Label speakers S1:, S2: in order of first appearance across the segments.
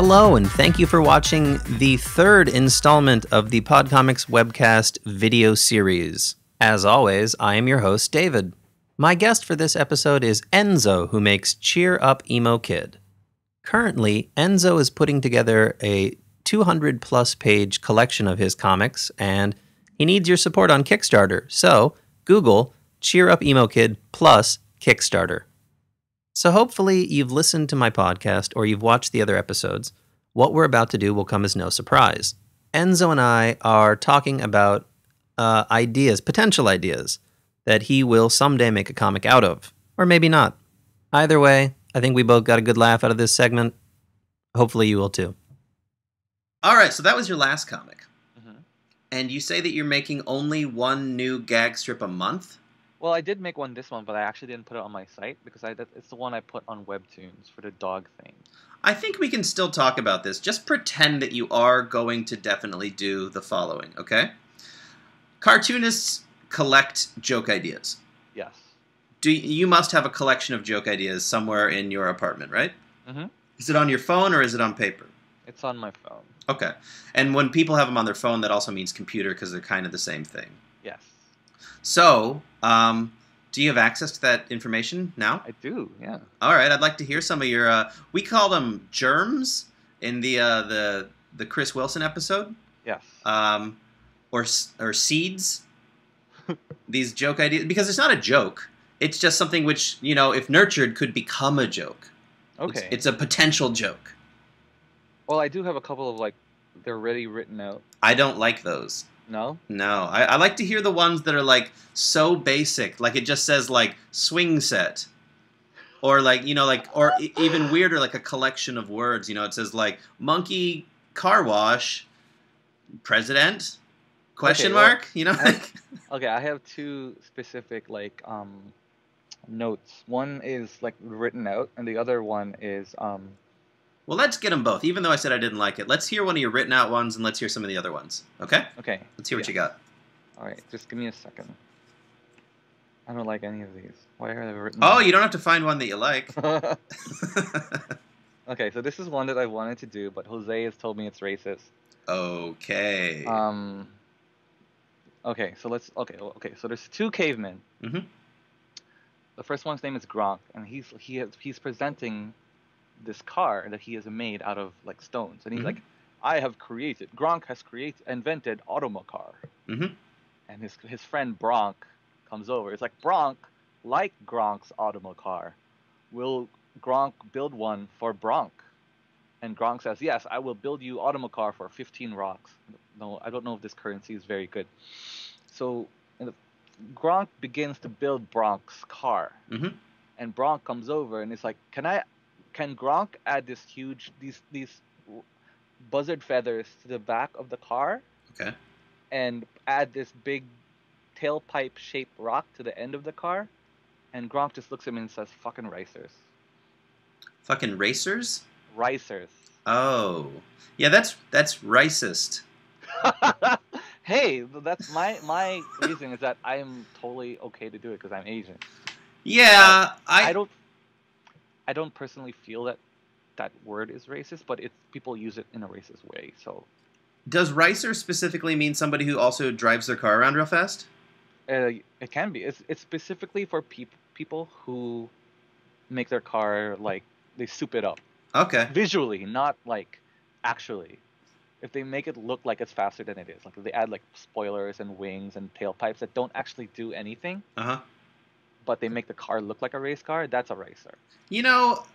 S1: Hello, and thank you for watching the third installment of the Podcomics Webcast video series. As always, I am your host, David. My guest for this episode is ENZO, who makes Cheer Up Emo Kid. Currently, ENZO is putting together a 200-plus page collection of his comics, and he needs your support on Kickstarter. So, Google Cheer Up Emo Kid plus Kickstarter. So hopefully you've listened to my podcast or you've watched the other episodes. What we're about to do will come as no surprise. ENZO and I are talking about potential ideas, that he will someday make a comic out of. Or maybe not. Either way, I think we both got a good laugh out of this segment. Hopefully you will too. All right, so that was your last comic. Mm-hmm. And you say that you're making only one new gag strip a month?
S2: Well, I did make one this month, but I actually didn't put it on my site because it's the one I put on Webtoons for the dog thing.
S1: I think we can still talk about this. Just pretend that you are going to definitely do the following, okay? Cartoonists collect joke ideas.
S2: Yes.
S1: You must have a collection of joke ideas somewhere in your apartment, right? Mm-hmm. Is it on your phone or is it on paper?
S2: It's on my phone.
S1: Okay. And when people have them on their phone, that also means computer because they're kind of the same thing.
S2: Yes.
S1: So, do you have access to that information now?
S2: I do, yeah. All
S1: right, I'd like to hear some of your, we call them germs in the Chris Wilson episode.
S2: Yes.
S1: Or seeds. These joke ideas, because it's not a joke. It's just something which, you know, if nurtured, could become a joke.
S2: Okay.
S1: It's a potential joke.
S2: Well, I do have a couple of, they're already written out.
S1: I don't like those.
S2: No?
S1: No. I like to hear the ones that are, so basic. Like, it just says, swing set. Or, or even weirder, a collection of words. You know, it says, monkey car wash, president, question mark, you know?
S2: Okay, I have two specific, notes. One is, written out, and the other one is,
S1: Well, let's get them both. Even though I said I didn't like it, let's hear one of your written out ones, and let's hear some of the other ones. Okay?
S2: Okay.
S1: Let's hear what you got.
S2: All right, just give me a second. I don't like any of these. Why are they written?
S1: Oh, you don't have to find one that you like.
S2: Okay, so this is one that I wanted to do, but Jose has told me it's racist.
S1: Okay.
S2: Okay, so so there's two cavemen. Mm-hmm. The first one's name is Gronk, and he's presenting this car that he has made out of stones, and he's like, Gronk has invented automocar. Mm-hmm. And his friend Bronk comes over. It's like, Bronk, like Gronk's automocar, will Gronk build one for Bronk? And Gronk says, yes, I will build you automocar for 15 rocks. No, I don't know if this currency is very good. So Gronk begins to build Bronk's car. Mm-hmm. And Bronk comes over and it's like, can Gronk add these buzzard feathers to the back of the car?
S1: Okay. And
S2: add this big tailpipe-shaped rock to the end of the car? And Gronk just looks at me and says, fucking racers.
S1: Fucking racers?
S2: Ricers.
S1: Oh. Yeah, that's racist.
S2: Hey, that's my reason is that I am totally okay to do it because I'm Asian.
S1: Yeah,
S2: I don't personally feel that word is racist, but people use it in a racist way. So,
S1: does ricer specifically mean somebody who also drives their car around real fast?
S2: It can be. It's specifically for people who make their car they soup it up.
S1: Okay.
S2: Visually, not actually. If they make it look like it's faster than it is, if they add spoilers and wings and tailpipes that don't actually do anything. Uh-huh. But they make the car look like a race car, that's a racer.
S1: You know,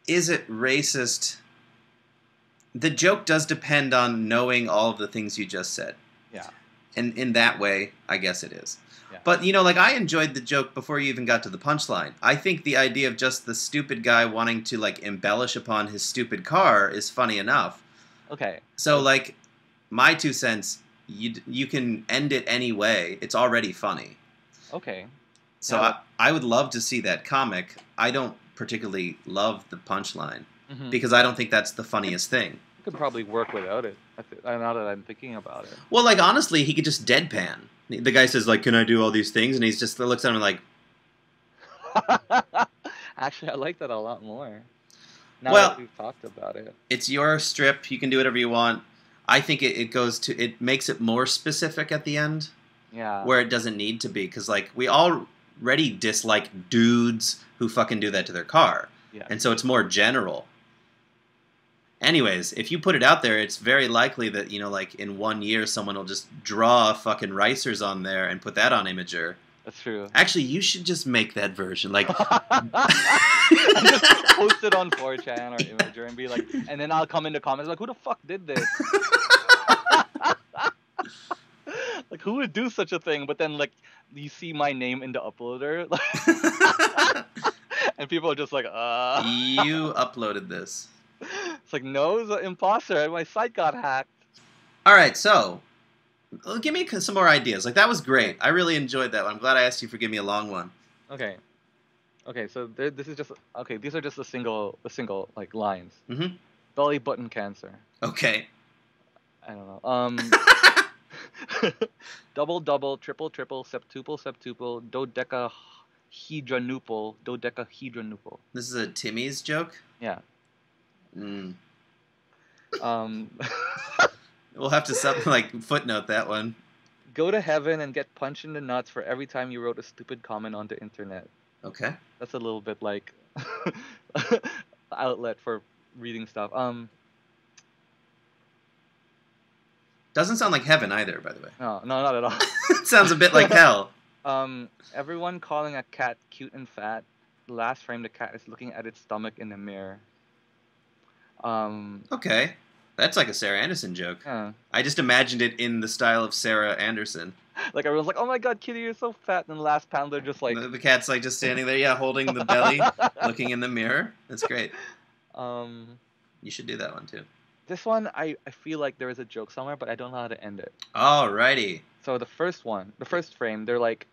S1: is it racist? The joke does depend on knowing all of the things you just said.
S2: Yeah.
S1: And in that way, I guess it is.
S2: Yeah.
S1: But, I enjoyed the joke before you even got to the punchline. I think the idea of just the stupid guy wanting to, embellish upon his stupid car is funny enough.
S2: Okay.
S1: So, my 2 cents, you can end it any way. It's already funny.
S2: Okay.
S1: So yeah. I would love to see that comic. I don't particularly love the punchline because I don't think that's the funniest thing.
S2: You could probably work without it, now that I'm thinking about it.
S1: Well, honestly, he could just deadpan. The guy says, can I do all these things? And he's just looks at him like...
S2: Actually, I like that a lot more. Now
S1: Well,
S2: that we've talked about it.
S1: It's your strip. You can do whatever you want. I think it makes it more specific at the end.
S2: Yeah.
S1: Where it doesn't need to be. Because, like, we already dislike dudes who fucking do that to their car.
S2: Yeah.
S1: And so it's more general. Anyways, if you put it out there, it's very likely that, you know, like, in 1 year, someone will just draw fucking ricers on there and put that on Imager.
S2: That's true.
S1: Actually, you should just make that version. Like,
S2: I just post it on 4chan or Imager and be like, and then I'll come into comments like, who the fuck did this? Like, who would do such a thing? But then, like, you see my name in the uploader, and people are just like,
S1: You uploaded this.
S2: It's like, no, it's an imposter. My site got hacked.
S1: All right, so give me some more ideas. Like, that was great. I really enjoyed that one. I'm glad I asked you for give me a long one.
S2: Okay. So this is just these are just the single like lines.
S1: Mm-hmm.
S2: Belly button cancer.
S1: Okay.
S2: I don't know. Double, triple, septuple, dodecahedronupal.
S1: This is a Timmy's joke?
S2: Yeah.
S1: Mm. We'll have to footnote that one.
S2: Go to heaven and get punched in the nuts for every time you wrote a stupid comment on the internet.
S1: Okay.
S2: That's a little bit like outlet for reading stuff.
S1: Doesn't sound like heaven either, by the way.
S2: No, not at all.
S1: It sounds a bit like hell.
S2: Everyone calling a cat cute and fat. The last frame, the cat is looking at its stomach in the mirror.
S1: Okay. That's like a Sarah Anderson joke. I just imagined it in the style of Sarah Anderson.
S2: Like, everyone's like, oh my god, Kitty, you're so fat. And the last panel, they're just like...
S1: The cat's like just standing there, yeah, holding the belly, looking in the mirror. That's great. You should do that one, too.
S2: This one, I feel like there is a joke somewhere, but I don't know how to end it.
S1: Alrighty.
S2: So the first frame, they're like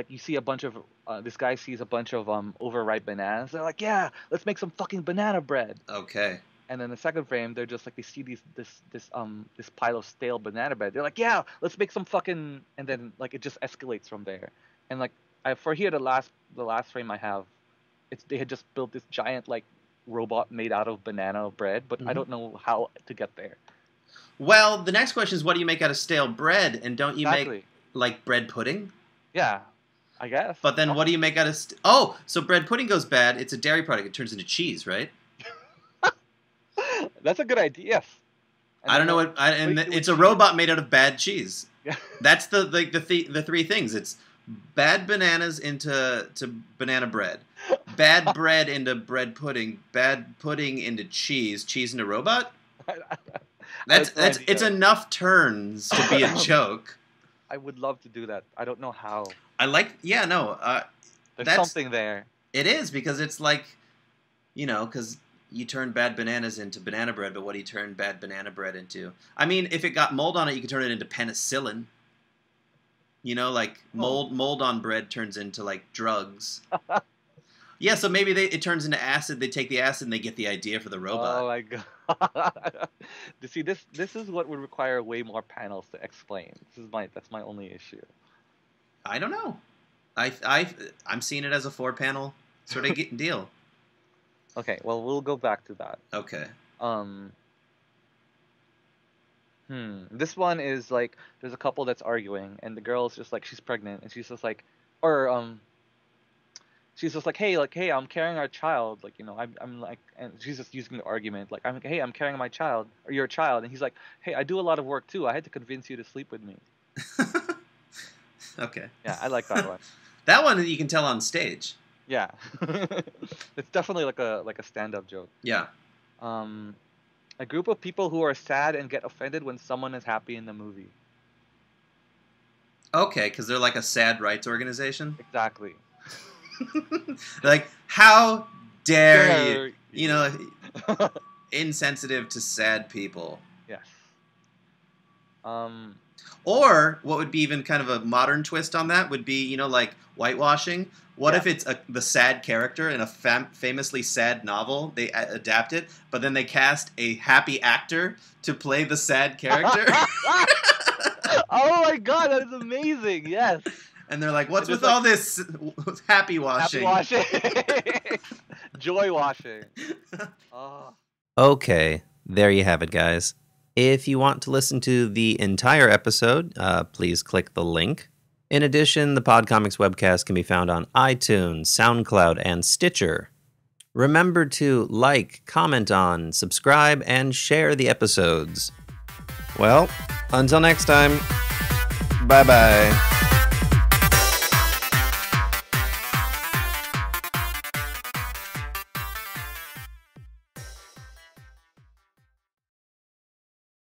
S2: you see a bunch of... this guy sees a bunch of overripe bananas. They're like, yeah, let's make some fucking banana bread.
S1: Okay.
S2: And then the second frame, they're just like, they see this pile of stale banana bread. They're like, yeah, let's make some fucking... And then, like, it just escalates from there. And, like, the last frame I have, they had just built this giant, like, robot made out of banana bread, but I don't know how to get there.
S1: Well, the next question is, what do you make out of stale bread? And don't you make, like, bread pudding?
S2: Yeah, I guess.
S1: But then what do you make out of... so bread pudding goes bad. It's a dairy product. It turns into cheese, right?
S2: That's a good idea. Yes.
S1: I don't know what... it's a robot made out of bad cheese. Yeah. That's the three things. It's bad bananas into banana bread. Bad bread into bread pudding. Bad pudding into cheese. Cheese into robot? It's enough turns to be a joke.
S2: I would love to do that. I don't know how.
S1: There's
S2: something there.
S1: It is, because it's like, because you turn bad bananas into banana bread, but what do you turn bad banana bread into? I mean, if it got mold on it, you could turn it into penicillin. Mold on bread turns into, like, drugs. Yeah, so maybe it turns into acid. They take the acid and they get the idea for the robot.
S2: Oh my god! See, this is what would require way more panels to explain. That's my only issue.
S1: I don't know. I'm seeing it as a 4-panel sort of deal.
S2: Okay, well, we'll go back to that.
S1: Okay.
S2: This one is like, there's a couple that's arguing, and the girl's just like, she's pregnant, and she's just like, she's just like, hey, I'm carrying our child, like, I'm like, and she's just using the argument, like, I'm carrying my child, or your child, and he's like, hey, I do a lot of work too, I had to convince you to sleep with me.
S1: Okay.
S2: Yeah, I like that one.
S1: That one you can tell on stage.
S2: Yeah. It's definitely like a stand-up joke.
S1: Yeah.
S2: A group of people who are sad and get offended when someone is happy in the movie.
S1: Okay, because they're like a sad rights organization?
S2: Exactly.
S1: Like, how dare you? Insensitive to sad people.
S2: Yes.
S1: Or, what would be even kind of a modern twist on that would be, like, whitewashing. What if it's the sad character in a famously sad novel, they adapt it, but then they cast a happy actor to play the sad character?
S2: Oh my god, that is amazing, yes.
S1: And they're like, what's with all this happy washing?
S2: Happy washing. Joy washing. Oh.
S1: Okay, there you have it, guys. If you want to listen to the entire episode, please click the link. In addition, the Podcomics webcast can be found on iTunes, SoundCloud, and Stitcher. Remember to like, comment on, subscribe, and share the episodes. Well, until next time, bye-bye.